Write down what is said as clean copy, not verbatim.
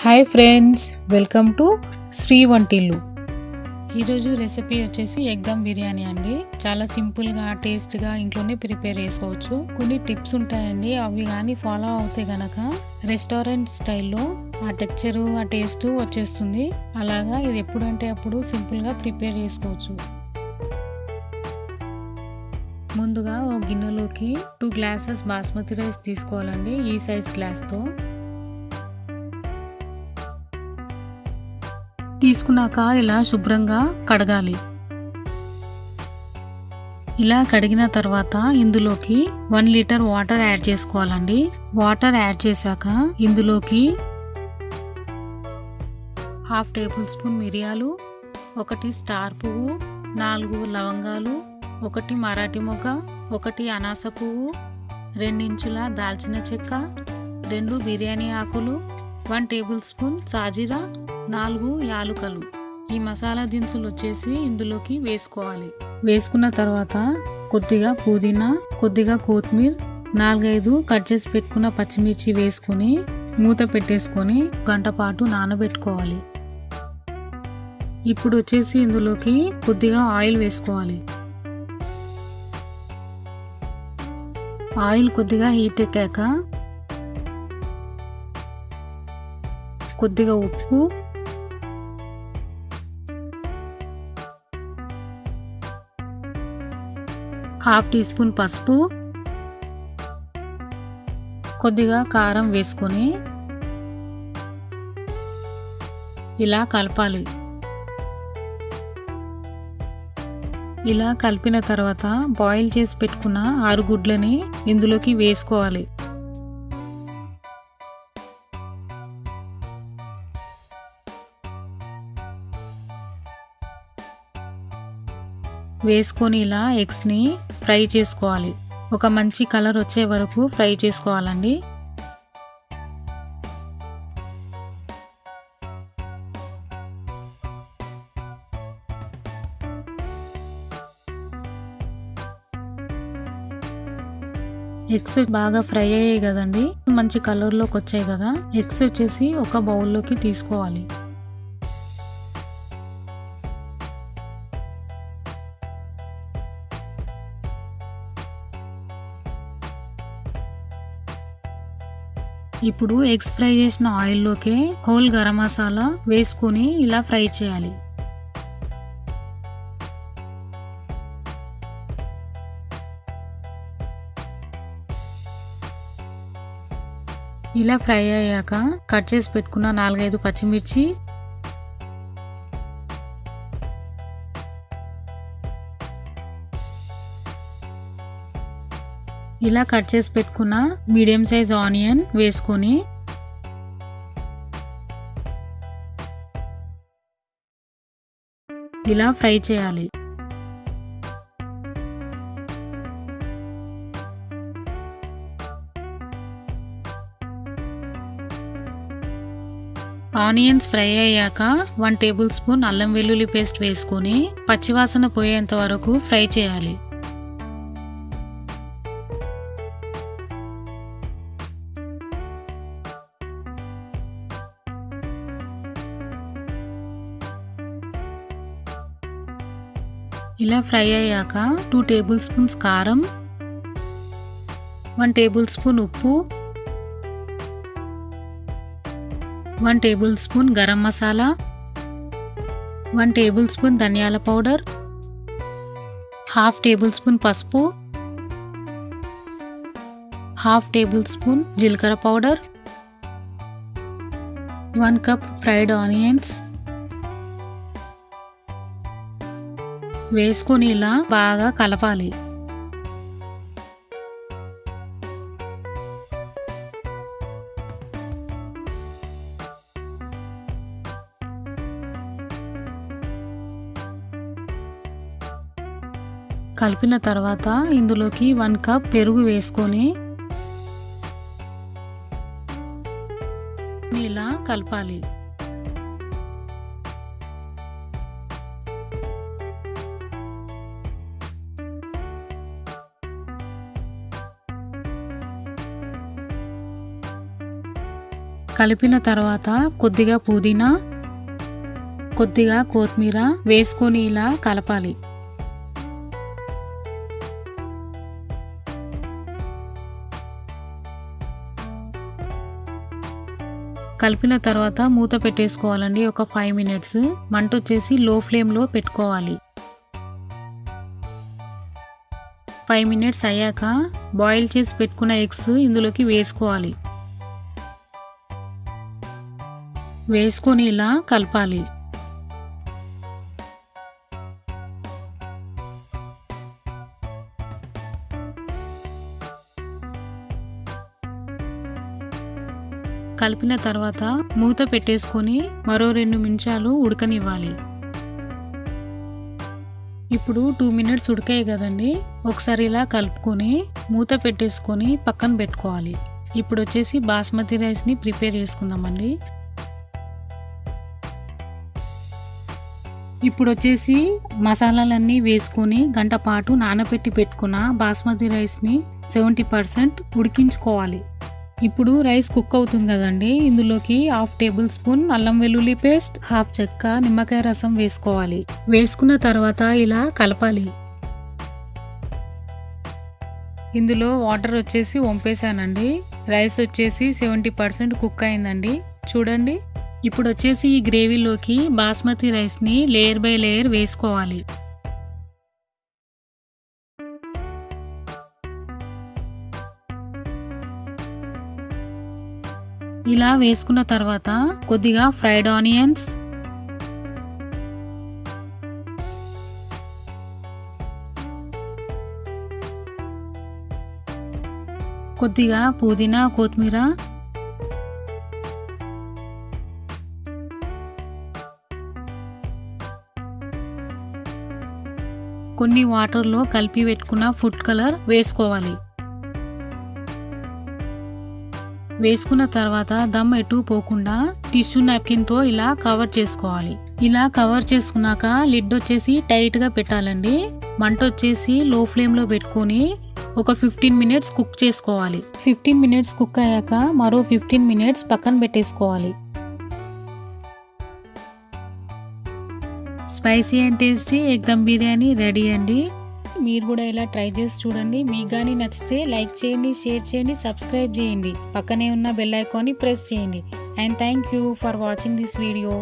Hi friends, welcome to Sri Vantillu. ఈరోజు recipe వచ్చేసి egg dum biryani అండి. చాలా సింపుల్గా టేస్ట్గా ఇంట్లోనే ప్రిపేర్ చేసుకోవచ్చు. కొన్ని టిప్స్ ఉంటాయండి, అవి కానీ ఫాలో అవుతే గనక రెస్టారెంట్ స్టైల్లో ఆ టెక్చరు ఆ టేస్ట్ వచ్చేస్తుంది. అలాగా ఇది ఎప్పుడంటే అప్పుడు సింపుల్గా ప్రిపేర్ చేసుకోవచ్చు. ముందుగా ఒక గిన్నెలోకి 2 గ్లాసెస్ బాస్మతి రైస్ తీసుకోవాలండి, ఈ సైజ్ గ్లాస్తో. తీసుకున్నాక ఇలా శుభ్రంగా కడగాలి. ఇలా కడిగిన తర్వాత ఇందులోకి 1 లీటర్ వాటర్ యాడ్ చేసుకోవాలండి. వాటర్ యాడ్ చేశాక ఇందులోకి 1/2 టేబుల్ స్పూన్ మిరియాలు, 1 స్టార్ పువ్వు, 4 లవంగాలు, 1 మరాఠీ మొగ్గ, 1 అనాస పువ్వు, 2 ఇంచుల దాల్చిన చెక్క, 2 బిర్యానీ ఆకులు, 1 టేబుల్ స్పూన్ సాజీరా, 4 యాలుకలు. ఈ మసాలా దినుసులు వచ్చేసి ఇందులోకి వేసుకోవాలి. వేసుకున్న తర్వాత కొద్దిగా పుదీనా, కొద్దిగా కొత్తిమీర, 4-5 కట్ చేసి పెట్టుకున్న పచ్చిమిర్చి వేసుకొని మూత పెట్టేసుకొని గంట పాటు నానబెట్టుకోవాలి. ఇప్పుడు వచ్చేసి ఇందులోకి కొద్దిగా ఆయిల్ వేసుకోవాలి. ఆయిల్ కొద్దిగా హీట్ ఎక్కాక కొద్దిగా ఉప్పు, హాఫ్ టీ స్పూన్ పసుపు, కొద్దిగా కారం వేసుకొని ఇలా కలపాలి. ఇలా కలిపిన తర్వాత బాయిల్ చేసి పెట్టుకున్న 6 గుడ్లని ఇందులోకి వేసుకోవాలి. వేసుకొని ఇలా ఎగ్స్ని ఫ్రై చేసుకోవాలి. ఒక మంచి కలర్ వచ్చే వరకు ఫ్రై చేసుకోవాలండి. ఎగ్స్ బాగా ఫ్రై అయ్యాయి కదండి, మంచి కలర్లోకి వచ్చాయి కదా. ఎగ్స్ వచ్చేసి ఒక బౌల్లోకి తీసుకోవాలి. ఇప్పుడు ఎగ్స్ ఫ్రై చేసిన ఆయిల్లోకి హోల్ గరం మసాలా వేసుకొని ఇలా ఫ్రై చేయాలి. ఇలా ఫ్రై అయ్యాక కట్ చేసి పెట్టుకున్న 4-5 పచ్చిమిర్చి, ఇలా కట్ చేసి పెట్టుకున్న మీడియం సైజ్ ఆనియన్ వేసుకొని ఇలా ఫ్రై చేయాలి. ఆనియన్స్ ఫ్రై అయ్యాక 1 టేబుల్ స్పూన్ అల్లం వెల్లుల్లి పేస్ట్ వేసుకొని పచ్చివాసన పోయేంత వరకు ఫ్రై చేయాలి. ఇలా ఫ్రై అయ్యాక 2 టేబుల్ స్పూన్స్ కారం, 1 టేబుల్ స్పూన్ ఉప్పు, 1 table spoon garam masala, 1 table spoon ధనియాల పౌడర్, 1/2 టేబుల్ స్పూన్ పసుపు, 1/2 టేబుల్ స్పూన్ జీలకర్ర పౌడర్, 1 కప్ ఫ్రైడ్ ఆనియన్స్ వేసుకొని ఇలా బాగా కలపాలి. కలిపిన తర్వాత ఇందులోకి 1 కప్ పెరుగు వేసుకొని ఇలా కలపాలి. కలిపిన తర్వాత కొద్దిగా పుదీనా, కొద్దిగా కొత్తిమీర వేసుకొని ఇలా కలపాలి. కలిపిన తర్వాత మూత పెట్టేసుకోవాలండి. ఒక 5 మినిట్స్ మంట వచ్చేసి లో ఫ్లేమ్లో పెట్టుకోవాలి. 5 మినిట్స్ అయ్యాక బాయిల్ చేసి పెట్టుకున్న ఎగ్స్ ఇందులోకి వేసుకోవాలి. వేసుకొని ఇలా కలపాలి. కలిపిన తర్వాత మూత పెట్టేసుకొని మరో 2 నిమిషాలు ఉడకనివ్వాలి. ఇప్పుడు 2 మినిట్స్ ఉడికాయి కదండి, ఒకసారి ఇలా కలుపుకొని మూత పెట్టేసుకొని పక్కన పెట్టుకోవాలి. ఇప్పుడు వచ్చేసి బాస్మతి రైస్ని ప్రిపేర్ చేసుకుందామండి. ఇప్పుడు వచ్చేసి మసాలాలన్నీ వేసుకొని గంట పాటు నానబెట్టి పెట్టుకున్న బాస్మతి రైస్ని 70% ఉడికించుకోవాలి. ఇప్పుడు రైస్ కుక్ అవుతుంది కదండి, ఇందులోకి 1/2 టేబుల్ స్పూన్ అల్లం వెల్లుల్లి పేస్ట్, 1/2 చెక్క నిమ్మకాయ రసం వేసుకోవాలి. వేసుకున్న తర్వాత ఇలా కలపాలి. ఇందులో వాటర్ వచ్చేసి వంపేసానండి. రైస్ వచ్చేసి 70% కుక్ అయిందండి, చూడండి. ఇప్పుడు వచ్చేసి ఈ గ్రేవీలోకి బాస్మతి రైస్ని లేయర్ బై లేయర్ వేసుకోవాలి. ఇలా వేసుకున్న తర్వాత కొద్దిగా ఫ్రైడ్ ఆనియన్స్, కొద్దిగా పుదీనా, కొత్తిమీర, కొన్ని వాటర్లో కలిపి పెట్టుకున్న ఫుడ్ కలర్ వేసుకోవాలి. వేసుకున్న తర్వాత దమ్ ఎటు పోకుండా టిష్యూ నాప్కిన్తో ఇలా కవర్ చేసుకోవాలి. ఇలా కవర్ చేసుకున్నాక లిడ్ వచ్చేసి టైట్గా పెట్టాలండి. మంట వచ్చేసి లో ఫ్లేమ్లో పెట్టుకొని ఒక 15 మినిట్స్ కుక్ చేసుకోవాలి. 15 మినిట్స్ కుక్ అయ్యాక మరో 15 మినిట్స్ పక్కన పెట్టేసుకోవాలి. Spicy and tasty egg dum biryani ready అండి. మీరు కూడా ఇలా ట్రై చేసి చూడండి. మీకు కానీ నచ్చితే లైక్ చేయండి, షేర్ చేయండి, సబ్స్క్రైబ్ చేయండి. పక్కనే ఉన్న బెల్ ఐకాన్ని ప్రెస్ చేయండి. And thank you for watching this video.